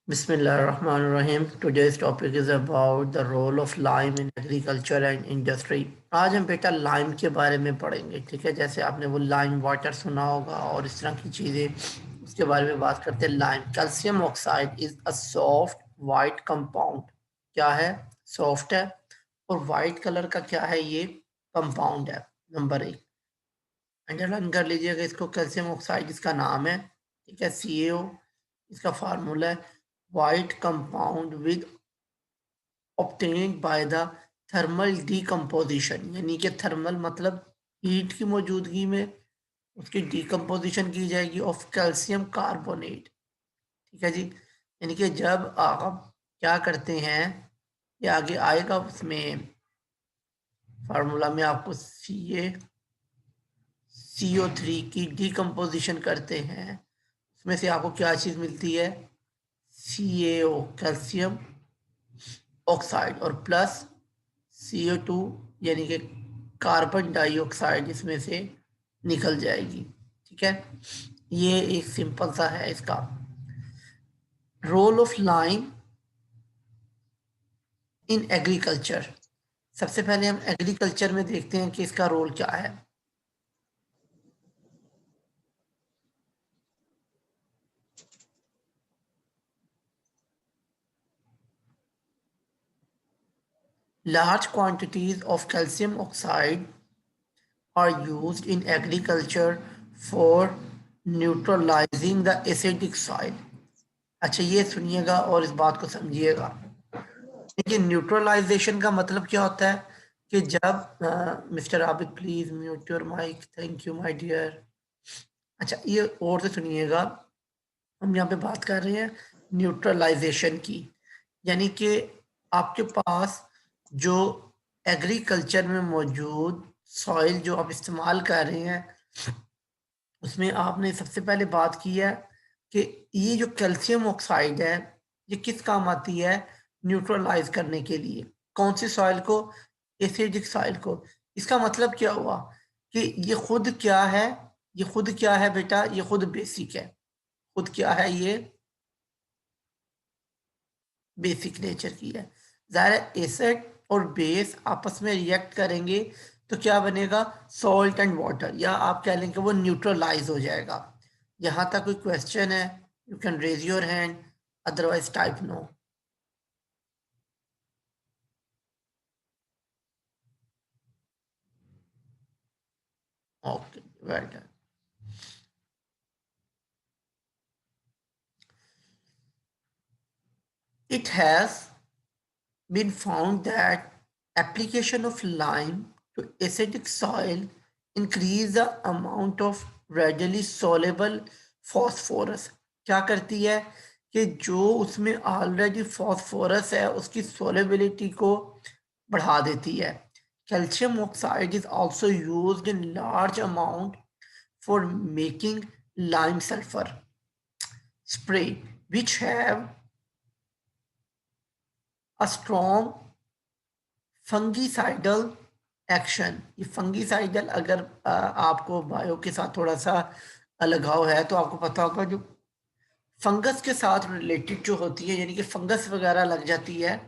Bismillahirrahmanirrahim. Today's topic is about the role of lime in agriculture and industry. आज हम बेटा lime के बारे में पढ़ेंगे, ठीक है। जैसे आपने वो लाइम वाटर सुना होगा और इस तरह की चीज़ें, उसके बारे में बात करते हैं। Lime calcium oxide is a soft white compound. क्या है? सॉफ्ट है और वाइट कलर का क्या है? ये कंपाउंड है। नंबर एक अंडरलाइन कर लीजिएगा इसको। कैल्शियम ऑक्साइड इसका नाम है, ठीक है। CaO इसका फार्मूला है। White compound with obtained by the thermal decomposition, यानी कि थर्मल मतलब हीट की मौजूदगी में उसकी डिकम्पोजिशन की जाएगी ऑफ कैल्शियम कार्बोनेट, ठीक है जी। यानी कि जब आप क्या करते हैं, ये आगे आएगा उसमें फार्मूला में, आपको CO3 की डिकम्पोजिशन करते हैं, उसमें से आपको क्या चीज़ मिलती है? CaO कैल्शियम ऑक्साइड और प्लस CO2 यानी कि कार्बन डाइऑक्साइड इसमें से निकल जाएगी, ठीक है। ये एक सिंपल सा है इसका role of lime in agriculture. सबसे पहले हम एग्रीकल्चर में देखते हैं कि इसका रोल क्या है। Large quantities of calcium oxide are used in agriculture for neutralizing the acidic soil। अच्छा, ये सुनिएगा और इस बात को समझिएगा। देखिए, न्यूट्रलाइजेशन का मतलब क्या होता है कि जब mister Abid please mute your mic, thank you my dear. अच्छा, ये और से सुनिएगा, हम यहाँ पे बात कर रहे हैं न्यूट्रलाइजेशन की, यानी कि आपके पास जो एग्रीकल्चर में मौजूद सॉइल जो आप इस्तेमाल कर रहे हैं, उसमें आपने सबसे पहले बात की है कि ये जो कैल्शियम ऑक्साइड है, ये किस काम आती है? न्यूट्रलाइज करने के लिए। कौन सी सॉइल को? एसिडिक सॉइल को। इसका मतलब क्या हुआ कि ये खुद क्या है? ये खुद क्या है बेटा? ये खुद बेसिक है। खुद क्या है? ये बेसिक नेचर की है। ज़ाहिर एसिड और बेस आपस में रिएक्ट करेंगे तो क्या बनेगा? सॉल्ट एंड वाटर, या आप कह लेंगे वो न्यूट्रलाइज हो जाएगा। यहाँ तक कोई क्वेश्चन है? You can raise your hand, otherwise type no. Okay, well done. It has been found that application of lime to acidic soil increase the amount of readily soluble phosphorus। क्या करती है कि जो उसमें ऑलरेडी फॉस्फोरस है उसकी solubility को बढ़ा देती है। Calcium oxide is also used in large amount for making lime sulfur spray which have a strong fungicidal action. ये फंगीसाइडल, अगर आपको बायो के साथ थोड़ा सा लगाव है तो आपको पता होगा, जो फंगस के साथ रिलेटेड जो होती है, यानी कि फंगस वगैरह लग जाती है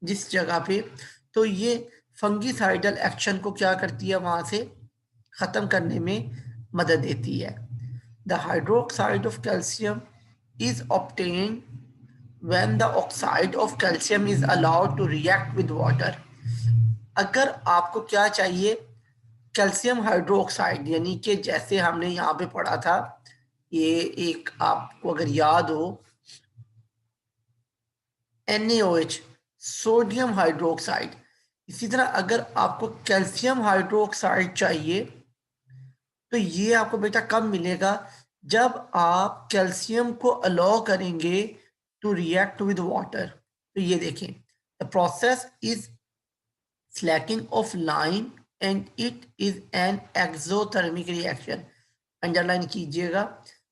जिस जगह पे, तो ये फंगीसाइडल एक्शन को क्या करती है? वहां से खत्म करने में मदद देती है। The hydroxide of calcium is obtained when the oxide of calcium is allowed to react with water। अगर आपको क्या चाहिए? कैल्शियम हाइड्रोक्साइड, यानी कि जैसे हमने यहाँ पे पढ़ा था, ये एक आपको अगर याद हो, NaOH सोडियम हाइड्रोक्साइड। इसी तरह अगर आपको कैल्शियम हाइड्रोक्साइड चाहिए तो ये आपको बेटा कब मिलेगा? जब आप कैल्शियम को अलाउ करेंगे टू रिएक्ट विद वाटर। तो ये देखें, the process is slacking of lime and it is an exothermic reaction। Underline कीजिएगा,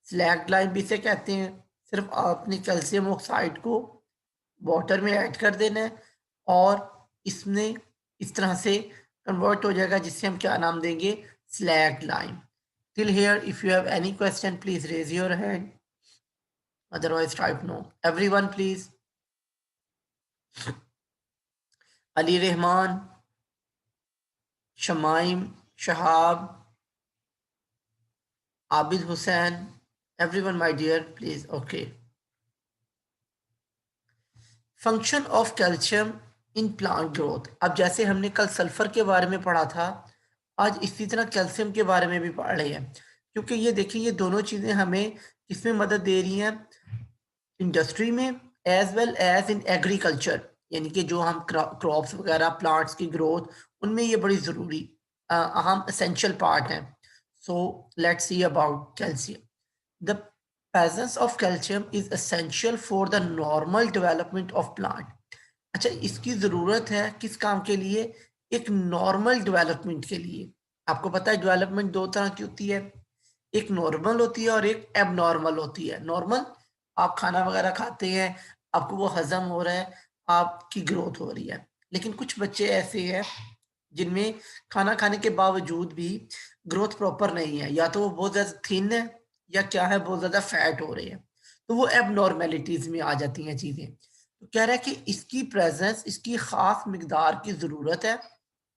स्लैक लाइम भी से कहते हैं। सिर्फ आपने कैल्शियम ऑक्साइड को वाटर में ऐड कर देना है और इसमें इस तरह से कन्वर्ट हो जाएगा, जिससे हम क्या नाम देंगे? Slack lime. Till here if you have any question please raise your hand, otherwise type no. Everyone please. Ali Rehman, Shamaim, Shahab, Abid Hussain, everyone my dear, please. Okay. Function of calcium in plant growth. अब जैसे हमने कल sulphur के बारे में पढ़ा था, आज इसी तरह कैल्शियम के बारे में भी पढ़ रहे हैं, क्योंकि ये देखिए ये दोनों चीज़ें हमें किसमें मदद दे रही हैं, इंडस्ट्री में as well as in agriculture, यानी कि जो हम क्रॉप्स वगैरह प्लांट्स की ग्रोथ, उनमें ये बड़ी ज़रूरी अहम एसेंशियल पार्ट है. So let's see about calcium. The presence of calcium is essential for the normal development of plant. अच्छा, इसकी ज़रूरत है किस काम के लिए, एक नॉर्मल डेवलपमेंट के लिए. आपको पता है डेवलपमेंट दो तरह की होती है, एक नॉर्मल होती है और एक एबनॉर्मल होती है. नॉर्मल, आप खाना वगैरह खाते हैं, आपको वो हजम हो रहा है, आपकी ग्रोथ हो रही है. लेकिन कुछ बच्चे ऐसे हैं जिनमें खाना खाने के बावजूद भी ग्रोथ प्रॉपर नहीं है, या तो वो बहुत ज़्यादा थिन है या क्या है, बहुत ज़्यादा फैट हो रहे हैं, तो वो एबनॉर्मेलिटीज़ में आ जाती हैं चीज़ें. तो कह रहा है कि इसकी प्रेजेंस, इसकी ख़ास मिकदार की ज़रूरत है.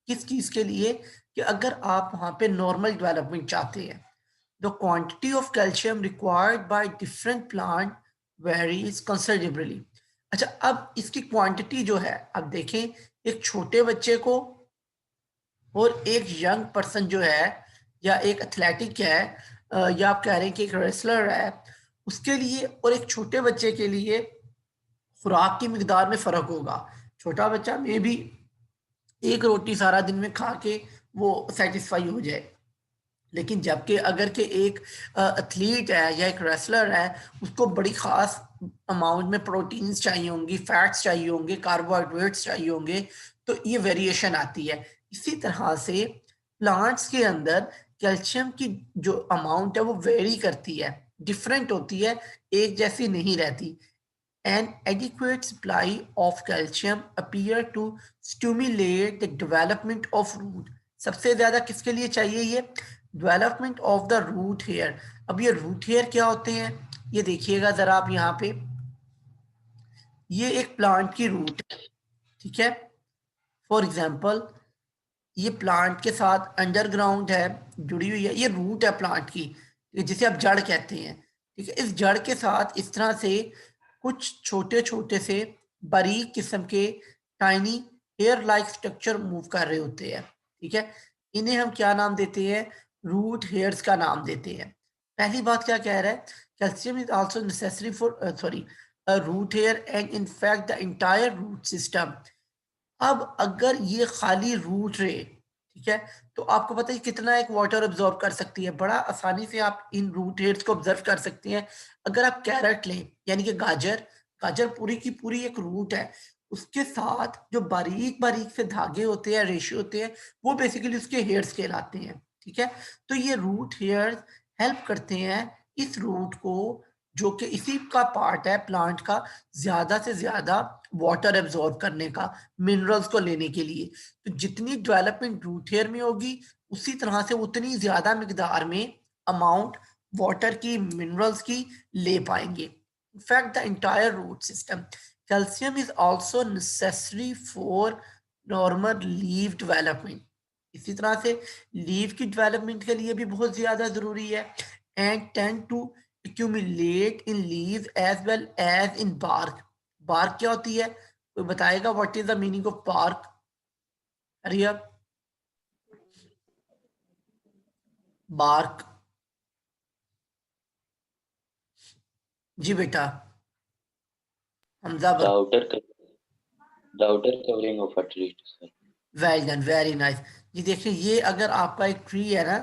किस चीज़ के लिए, कि अगर आप वहाँ पे नॉर्मल डेवलपमेंट चाहते हैं. The quantity of calcium required by different plant varies considerably. अच्छा, अब इसकी क्वांटिटी जो है, अब देखें एक छोटे बच्चे को और एक यंग पर्सन जो है, या एक एथलेटिक है, या आप कह रहे हैं कि एक रेसलर है, उसके लिए और एक छोटे बच्चे के लिए खुराक की मिकदार में फ़र्क होगा. छोटा बच्चा में भी एक रोटी सारा दिन में खा के वो सेटिस्फाई हो जाए, लेकिन जबकि अगर के एक एथलीट है या एक रेसलर है, उसको बड़ी ख़ास अमाउंट में प्रोटीन्स चाहिए होंगी, फैट्स चाहिए होंगे, कार्बोहाइड्रेट्स चाहिए होंगे, तो ये वेरिएशन आती है. इसी तरह से प्लांट्स के अंदर कैल्शियम की जो अमाउंट है वो वेरी करती है, डिफरेंट होती है, एक जैसी नहीं रहती. An adequate supply of calcium appear to stimulate the development of root. सबसे ज्यादा किसके लिए चाहिए ये, development of the root hair. अब ये रूट हेयर क्या होते हैं, ये देखिएगा जरा आप यहाँ पे, ये एक प्लांट की रूट है, ठीक है. फॉर एग्जाम्पल ये प्लांट के साथ अंडरग्राउंड है, जुड़ी हुई है, ये रूट है प्लांट की, जिसे आप जड़ कहते हैं, ठीक है. इस जड़ के साथ इस तरह से कुछ छोटे छोटे से बारीक किस्म के tiny hair like structure move कर रहे होते हैं, ठीक है. इन्हें हम क्या नाम देते हैं, रूट हेयर्स का नाम देते हैं. पहली बात क्या कह रहा है, calcium is also necessary for sorry root hair and in fact the entire root system. अब अगर ये खाली रूट रहे, ठीक है, तो आपको पता है कितना एक वाटर ऑब्जॉर्व कर सकती है, बड़ा आसानी से आप इन रूट हेड्स को ऑब्जर्व कर सकते हैं. अगर आप कैरेट लें, यानी कि गाजर, गाजर पूरी की पूरी एक रूट है, उसके साथ जो बारीक बारीक से धागे होते हैं, रेशे होते हैं, वो बेसिकली उसके हेयर्स कहलाते हैं, ठीक है. तो ये रूट हेयर्स हेल्प करते हैं इस रूट को, जो कि इसी का पार्ट है प्लांट का, ज्यादा से ज्यादा वाटर एब्जॉर्ब करने का, मिनरल्स को लेने के लिए. तो जितनी डेवलपमेंट रूट हेयर में होगी, उसी तरह से उतनी ज्यादा मिकदार में अमाउंट वाटर की, मिनरल्स की ले पाएंगे. In fact the entire root system. Calcium is also necessary for normal leaf development. इसी तरह से लीफ की डेवलपमेंट के लिए भी बहुत ज्यादा जरूरी है. And tend to accumulate in leaves as well as in bark. bark क्या होती है, कोई बताएगा what is the meaning of bark? हरिया, bark. जी बेटा Hamza The outer the outer covering of a tree, sir. Well done, very nice. जी देखिए, ये अगर आपका एक ट्री है ना,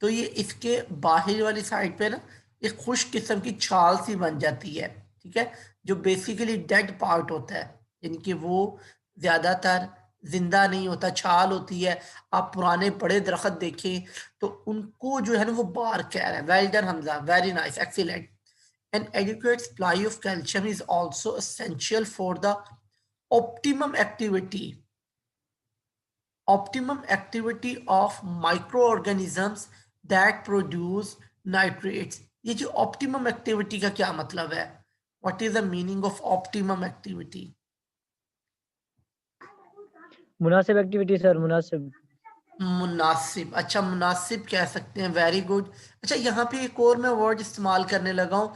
तो ये इसके बाहर वाली साइड पे ना एक खुश किस्म की छाल सी बन जाती है, ठीक है, जो बेसिकली डेड पार्ट होता है, यानी कि वो ज्यादातर जिंदा नहीं होता, छाल होती है. आप पुराने बड़े दरख्त देखें तो उनको जो है ना वो बार कह रहा है. Well done Hamza, very nice, excellent. An adequate supply of calcium is also essential for the optimum activity optimum activity of microorganisms that produce nitrates. ये जो optimum activity का क्या मतलब है, what is the meaning of optimum activity? मुनासिब activity sir, मुनासिब। मुनासिब, अच्छा मुनासिब कह सकते हैं, वेरी गुड। अच्छा यहाँ पे एक और मैं वर्ड इस्तेमाल करने लगा हूँ,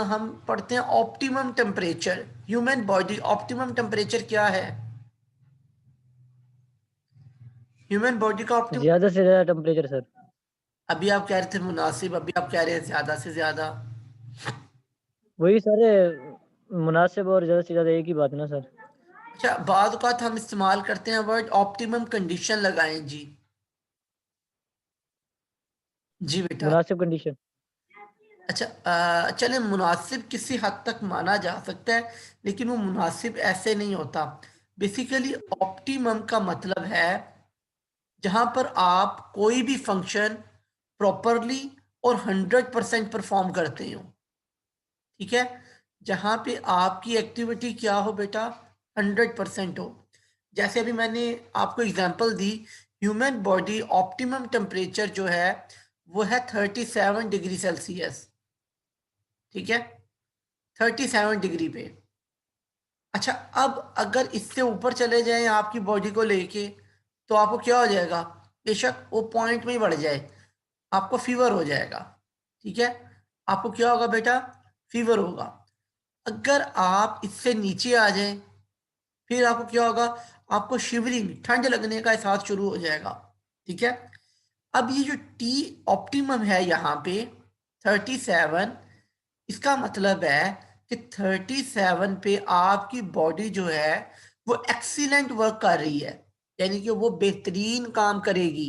हम पढ़ते हैं optimum temperature, human body optimum temperature क्या है? ह्यूमन बॉडी का ऑप्टिमम, ज्यादा से ज्यादा टेम्परेचर सर। अभी आप कह रहे थे मुनासिब, अभी आप कह रहे हैं ज्यादा से ज्यादा। वही सारे मुनासिब और ज्यादा से ज्यादा एक ही बात है ना सर। अच्छा बाद औक़ात हम इस्तेमाल करते हैं वर्ड ऑप्टिमम कंडीशन लगाएं जी। जी बेटा। मुनासिब कंडीशन। अच्छा चले, मुनासिब किसी हद तक माना जा सकता है, लेकिन वो मुनासिब ऐसे नहीं होता। बेसिकली ऑप्टिमम का मतलब है जहां पर आप कोई भी फंक्शन प्रॉपरली और 100% परफॉर्म करते हो, ठीक है, जहां पे आपकी एक्टिविटी क्या हो बेटा, 100% हो। जैसे अभी मैंने आपको एग्जांपल दी, ह्यूमन बॉडी ऑप्टिमम टेम्परेचर जो है वो है 37 डिग्री सेल्सियस, ठीक है, 37 डिग्री पे। अच्छा अब अगर इससे ऊपर चले जाएं आपकी बॉडी को लेके, तो आपको क्या हो जाएगा, बेशक वो पॉइंट में ही बढ़ जाए, आपको फीवर हो जाएगा, ठीक है, आपको क्या होगा बेटा, फीवर होगा। अगर आप इससे नीचे आ जाएं, फिर आपको क्या होगा, आपको शिवरिंग, ठंड लगने का एहसास शुरू हो जाएगा, ठीक है। अब ये जो टी ऑप्टिमम है यहाँ पे 37, इसका मतलब है कि 37 पे आपकी बॉडी जो है वो एक्सीलेंट वर्क कर रही है, यानी कि वो बेहतरीन काम करेगी।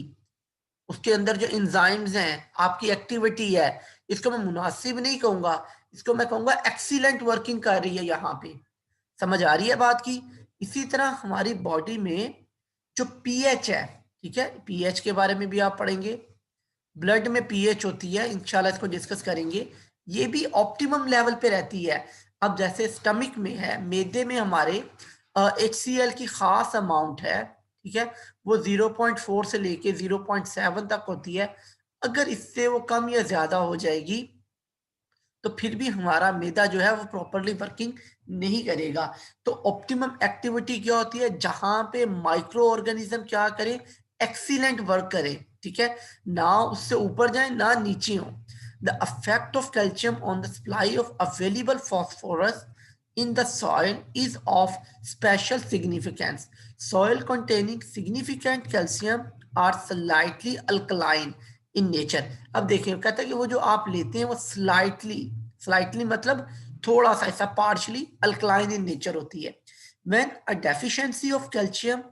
उसके अंदर जो एंजाइम्स हैं, आपकी एक्टिविटी है, इसको मैं मुनासिब नहीं कहूंगा, इसको मैं कहूंगा एक्सीलेंट वर्किंग कर रही है यहाँ पे। समझ आ रही है बात की? इसी तरह हमारी बॉडी में जो पीएच है, ठीक है, पीएच के बारे में भी आप पढ़ेंगे, ब्लड में पीएच होती है, इंशाल्लाह इसको डिस्कस करेंगे, ये भी ऑप्टिमम लेवल पे रहती है। अब जैसे स्टमक में है, मैदे में हमारे HCl की खास अमाउंट है, ठीक है, वो 0.4 से लेके 0.7 तक होती है। अगर इससे वो कम या ज्यादा हो जाएगी तो फिर भी हमारा मैदा जो है वो प्रॉपरली वर्किंग नहीं करेगा। तो ऑप्टिमम एक्टिविटी क्या होती है, जहां पे माइक्रो ऑर्गेनिज्म क्या करे, एक्सीलेंट वर्क करे, ठीक है, ना उससे ऊपर जाए ना नीचे हो। The affect of calcium on the supply of available phosphorus in the soil is of special significance. Soil containing significant calcium are slightly alkaline in nature. अब देखिए कहता है कि वो जो आप लेते हैं वो स्लाइटली मतलब थोड़ा सा ऐसा पार्शली अल्कलाइन इन नेचर होती है। When a deficiency of calcium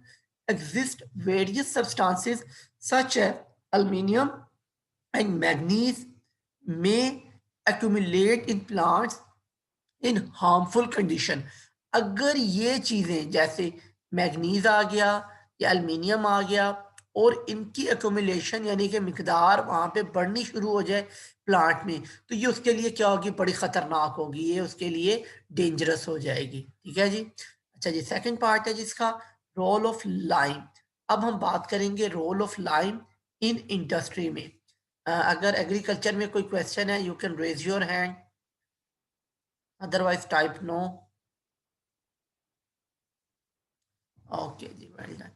exist, various substances such as aluminium and manganese may accumulate in plants in harmful condition. अगर ये चीजें जैसे मैग्नीज आ गया या एल्युमिनियम आ गया और इनकी एक्यूमुलेशन यानी कि मिकदार वहां पे बढ़नी शुरू हो जाए प्लांट में, तो ये उसके लिए क्या होगी, बड़ी खतरनाक होगी, ये उसके लिए डेंजरस हो जाएगी, ठीक है जी। अच्छा जी, सेकंड पार्ट है जिसका रोल ऑफ लाइम। अब हम बात करेंगे role of lime in industry में। अगर एग्रीकल्चर में कोई क्वेश्चन है, you can raise your hand, otherwise type no. Okay जी, well done।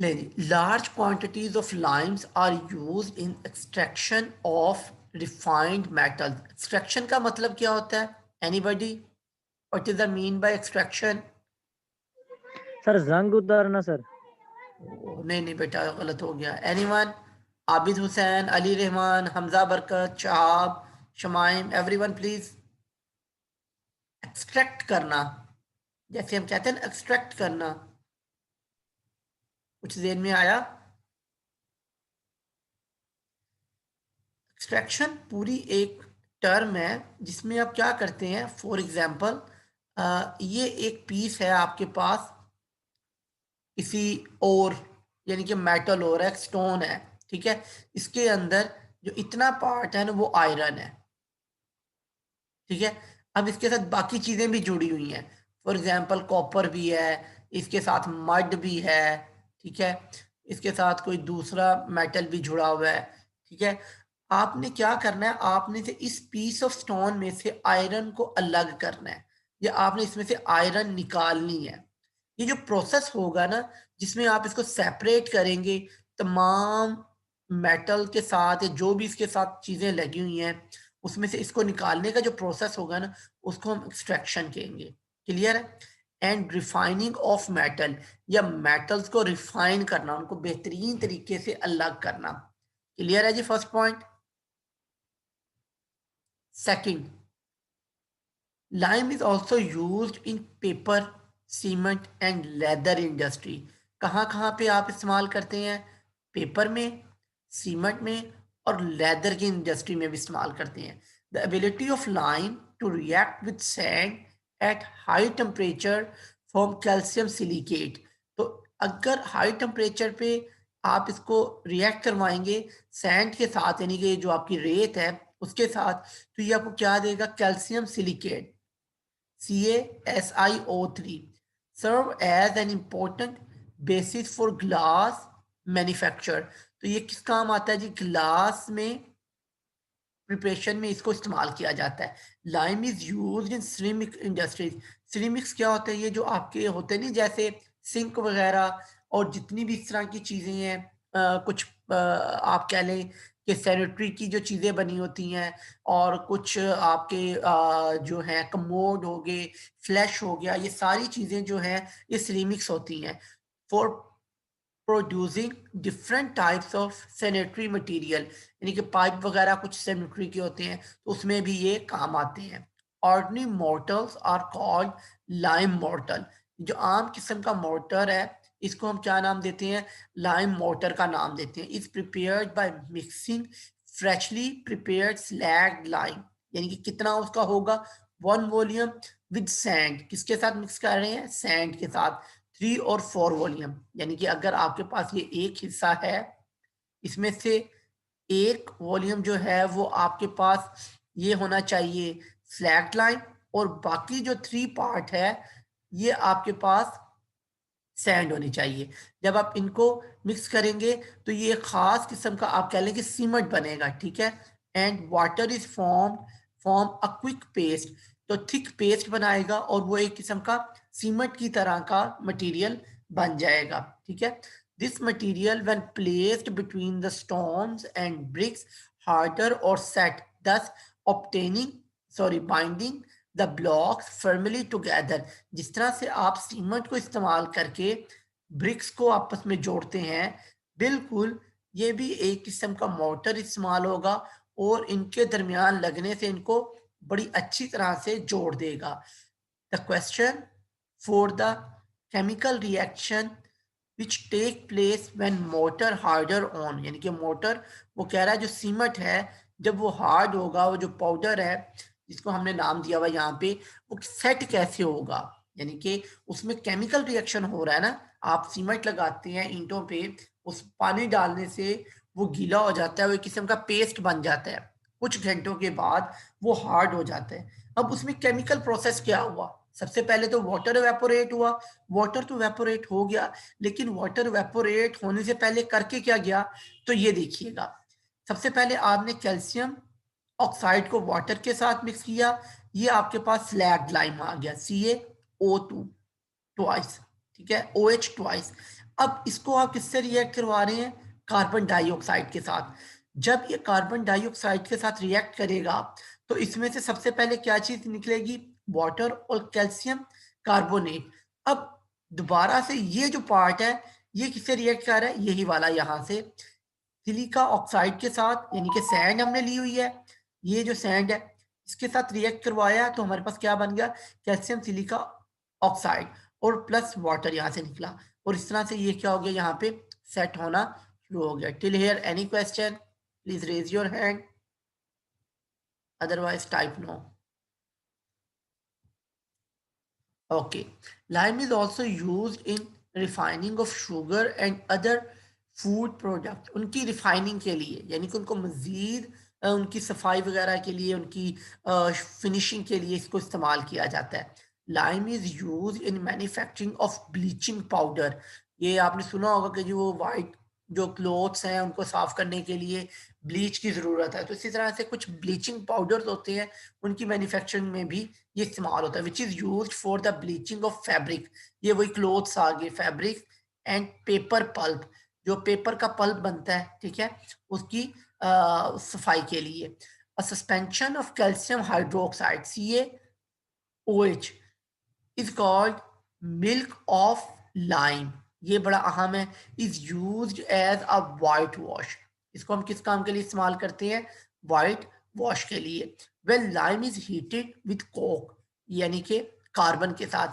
ले जी, large quantities of limes are used in extraction of refined metals। extraction का मतलब क्या होता है, anybody, what is the mean by extraction? Sir जंग उतारना sir. नहीं नहीं बेटा, गलत हो गया। anyone? आबिद हुसैन, अली रहमान, हमजा बरकत, Shahab, Shamaim, everyone please. Extract करना, जैसे हम कहते हैं ना एक्सट्रैक्ट करना, कुछ देर में आया? एक्सट्रैक्शन पूरी एक टर्म है जिसमें आप क्या करते हैं, फॉर एग्जांपल ये एक पीस है आपके पास किसी और, यानी कि मेटल और है, स्टोन है, ठीक है, इसके अंदर जो इतना पार्ट है ना वो आयरन है, ठीक है। अब इसके साथ बाकी चीजें भी जुड़ी हुई हैं, फॉर एग्जांपल कॉपर भी है, इसके साथ मड भी है, ठीक है, इसके साथ कोई दूसरा मेटल भी जुड़ा हुआ है, ठीक है। आपने क्या करना है, आपने से इस पीस ऑफ स्टोन में से आयरन को अलग करना है, या आपने इसमें से आयरन निकालनी है। ये जो प्रोसेस होगा ना, जिसमें आप इसको सेपरेट करेंगे तमाम मेटल के साथ या जो भी इसके साथ चीजें लगी हुई हैं, उसमें से इसको निकालने का जो प्रोसेस होगा ना, उसको हम एक्सट्रैक्शन कहेंगे। क्लियर है? एंड रिफाइनिंग ऑफ मेटल, या मेटल्स को रिफाइन करना, उनको बेहतरीन तरीके से अलग करना। क्लियर है जी first point? Second, lime is also used in paper, cement and leather industry. कहाँ कहाँ पे आप इस्तेमाल करते हैं? पेपर में, सीमेंट में और लेदर की इंडस्ट्री में भी इस्तेमाल करते हैं। The ability of lime to react with sand at high temperature form calcium silicate. तो अगर हाई टेम्परेचर पे आप इसको रिएक्ट करवाएंगे सैंड के साथ, यानी कि जो आपकी रेत है उसके साथ, तो ये आपको क्या देगा? Calcium silicate, CaSiO3, serve as an important basis for glass manufacture. तो ये किस काम आता है जी? ग्लास में प्रिपरेशन में इसको इस्तेमाल किया जाता है। Lime is used in ceramic industries. Ceramics क्या होता है? ये जो आपके होते हैं नहीं, जैसे सिंक वगैरह और जितनी भी इस तरह की चीजें हैं, कुछ आप कह लें कि सैनिटरी की जो चीजें बनी होती हैं, और कुछ आपके जो हैं कमोड हो गए, फ्लैश हो गया, ये सारी चीजें जो हैं ये सिरेमिक्स होती हैं for producing different types of sanitary material. यानी कि पाइप वगैरह कुछ सैनिटरी के होते हैं, तो उसमें भी ये काम आते हैं। Ordinary mortals are called lime mortal. जो आम किस्म का मोर्टर है, इसको हम क्या नाम देते हैं? लाइम मोर्टर का नाम देते हैं। Is prepared by mixing freshly prepared slagged lime. यानी कि कितना उसका होगा? 1 वॉल्यूम विद सैंड। किसके साथ मिक्स कर रहे हैं? सैंड के साथ। 3 और 4 वॉल्यूम, यानी कि अगर आपके पास ये एक हिस्सा है, इसमें से एक वॉल्यूम जो है वो आपके पास ये होना चाहिए स्लैक्ड लाइन, और बाकी जो 3 पार्ट है ये आपके पास सैंड होनी चाहिए। जब आप इनको मिक्स करेंगे तो ये खास किस्म का आप कह लें कि सीमेंट बनेगा। ठीक है? And water is form a quick paste. तो थिक पेस्ट बनाएगा और वो एक किस्म का सीमेंट की तरह का मटेरियल बन जाएगा। ठीक है? This material when placed between the stones and bricks harder और set, thus binding the blocks firmly together. जिस तरह से आप सीमेंट को इस्तेमाल करके ब्रिक्स को आपस में जोड़ते हैं, बिल्कुल ये भी एक किस्म का मोटर इस्तेमाल होगा और इनके दरमियान लगने से इनको बड़ी अच्छी तरह से जोड़ देगा। The question for the chemical reaction which take place when mortar harder on, यानी कि मोटर वो कह रहा है जो सीमेंट है जब वो हार्ड होगा, वो जो पाउडर है जिसको हमने नाम दिया हुआ यहाँ पे, वो सेट कैसे होगा? यानी कि उसमें केमिकल रिएक्शन हो रहा है ना, आप सीमेंट लगाते हैं ईंटों पे, उस पानी डालने से वो गीला हो जाता है, वो एक किस्म का पेस्ट बन जाता है, कुछ घंटों के बाद वो हार्ड हो जाता है। अब उसमें केमिकल प्रोसेस क्या हुआ? सबसे पहले तो वाटर एवेपोरेट हुआ। वाटर तो एवेपोरेट हो गया, लेकिन वाटर एवेपोरेट होने से पहले करके क्या गया? तो ये देखिएगा, सबसे पहले आपने कैल्शियम ऑक्साइड को वाटर के साथ मिक्स किया, ये आपके पास स्लैग लाइम आ गया, CaO2 ट्वाइस। ठीक है? OH twice. अब इसको आप किससे रिएक्ट करवा रहे हैं? कार्बन डाइऑक्साइड के साथ। जब ये कार्बन डाइऑक्साइड के साथ रिएक्ट करेगा तो इसमें से सबसे पहले क्या चीज निकलेगी? वाटर और कैल्शियम कार्बोनेट। अब दोबारा से ये जो पार्ट है ये किससे रिएक्ट कर रहा है? यही वाला यहाँ से सिलिका ऑक्साइड के साथ, यानी कि सैंड हमने ली हुई है, ये जो सैंड है इसके साथ रिएक्ट करवाया तो हमारे पास क्या बन गया? कैल्शियम सिलिका ऑक्साइड और प्लस वाटर यहाँ से निकला, और इस तरह से ये क्या हो गया? यहाँ पे सेट होना शुरू हो गया। Till here any question? Please raise your hand, otherwise type no. Okay. Lime is also used in refining of sugar and other food product, उनकी रिफाइनिंग के लिए, यानी कि उनको मजीद उनकी सफाई वगैरह के लिए, उनकी फिनिशिंग के लिए इसको इस्तेमाल किया जाता है। Lime is use in manufacturing of bleaching powder. ये आपने सुना होगा कि जो वाइट जो क्लोथ्स हैं उनको साफ करने के लिए ब्लीच की ज़रूरत है, तो इसी तरह से कुछ ब्लीचिंग पाउडर्स होते हैं, उनकी मैन्युफैक्चरिंग में भी ये इस्तेमाल होता है, which is used for the bleaching of fabric. ये वही क्लोथ्स आ गए, फैब्रिक एंड पेपर पल्प, जो पेपर का पल्प बनता है, ठीक है, उसकी सफाई के लिए। अ suspension of calcium hydroxide CaOH is called milk of lime, ये बड़ा अहम है, is used as a white wash, इसको हम किस काम के लिए इस्तेमाल करते हैं, white wash के लिए। when lime is heated with coke, यानी कि कार्बन के साथ,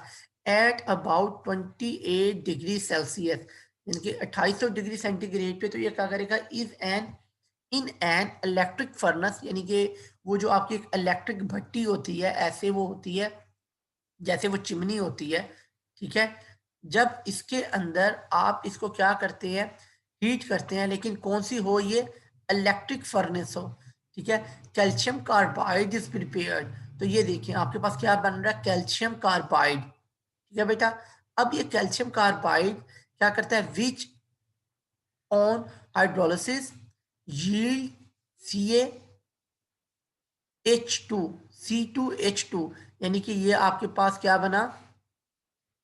at about 28 डिग्री सेल्सियस, यानी कि 2800 डिग्री सेंटीग्रेड पे, तो ये क्या करेगा, is an in an electric furnace, यानी कि वो जो आपकी एक इलेक्ट्रिक भट्टी होती है, ऐसे वो होती है जैसे वो चिमनी होती है, ठीक है। जब इसके अंदर आप इसको क्या करते हैं, हीट करते हैं, लेकिन कौन सी हो, ये इलेक्ट्रिक फर्नेस हो, ठीक है। कैल्शियम कार्बाइड इज प्रिपेयर्ड, तो ये देखिए आपके पास क्या बन रहा है, कैल्शियम कार्बाइड, ठीक है बेटा। अब ये कैल्शियम कार्बाइड क्या करता है, which on hydrolysis yield C2H2, यानी कि ये आपके पास क्या बना,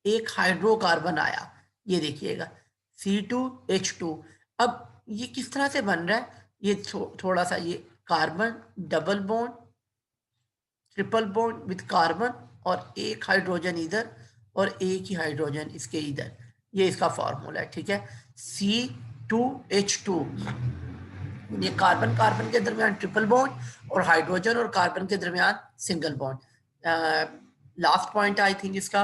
एक हाइड्रोकार्बन आया, ये देखिएगा C2H2। अब ये किस तरह से बन रहा है, ये थोड़ा सा ये carbon double bond, triple bond with carbon, और एक हाइड्रोजन इधर और एक ही हाइड्रोजन इसके इधर, ये इसका फॉर्मूला है, ठीक है। C2H2, ये कार्बन कार्बन के दरमियान ट्रिपल बॉन्ड और हाइड्रोजन और कार्बन के दरमियान single bond. Last point I think इसका,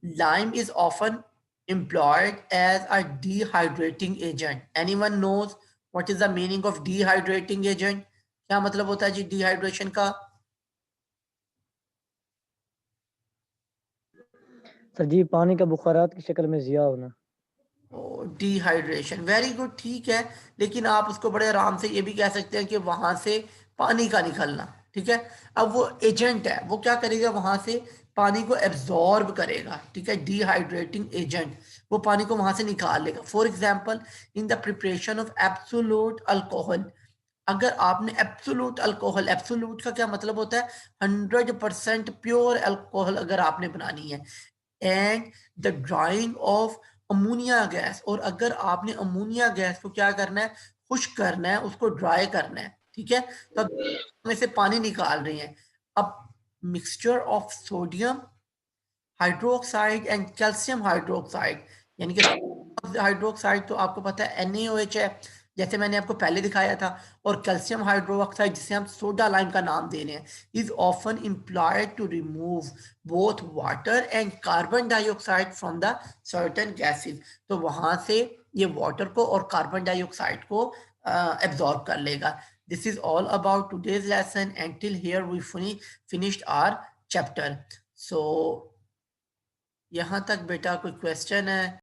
lime is often employed as a dehydrating agent. Anyone knows what is the meaning of dehydrating agent? क्या मतलब होता है जी डिहाइड्रेशन का? सर जी पानी का बुखारात की शक्ल में ज़िया होना। डिहाइड्रेशन, वेरी गुड, ठीक है, लेकिन आप उसको बड़े आराम से ये भी कह सकते हैं कि वहां से पानी का निकलना, ठीक है। अब वो एजेंट है, वो क्या करेगा, वहां से पानी को एब्जॉर्ब करेगा, ठीक है, डिहाइड्रेटिंग एजेंट, वो पानी को वहां से निकाल लेगा। For example in the preparation of absolute alcohol, अगर आपने एब्सोल्यूट अल्कोहल, एब्सोल्यूट का क्या मतलब होता है, 100% प्योर अल्कोहल अगर आपने बनानी है, and the drying of ammonia gas, और अगर आपने अमोनिया गैस को क्या करना है, खुश्क करना है, उसको ड्राई करना है, ठीक है, तो में से पानी निकाल रहे हैं। अब mixture of sodium hydroxide and calcium hydroxide, यानी कि हाइड्रोक्साइड तो आपको पता है NaOH है, जैसे मैंने आपको पहले दिखाया था, और कैल्शियम हाइड्रोक्साइड जिसे हम सोडा लाइम का नाम दे रहे हैं, is often employed to remove both water and carbon dioxide from the certain gases, तो वहां से ये वाटर को और कार्बन डाइऑक्साइड को एब्जॉर्ब कर लेगा। This is all about today's lesson, and till here we finished our chapter. So यहाँ तक बेटा कोई क्वेश्चन है?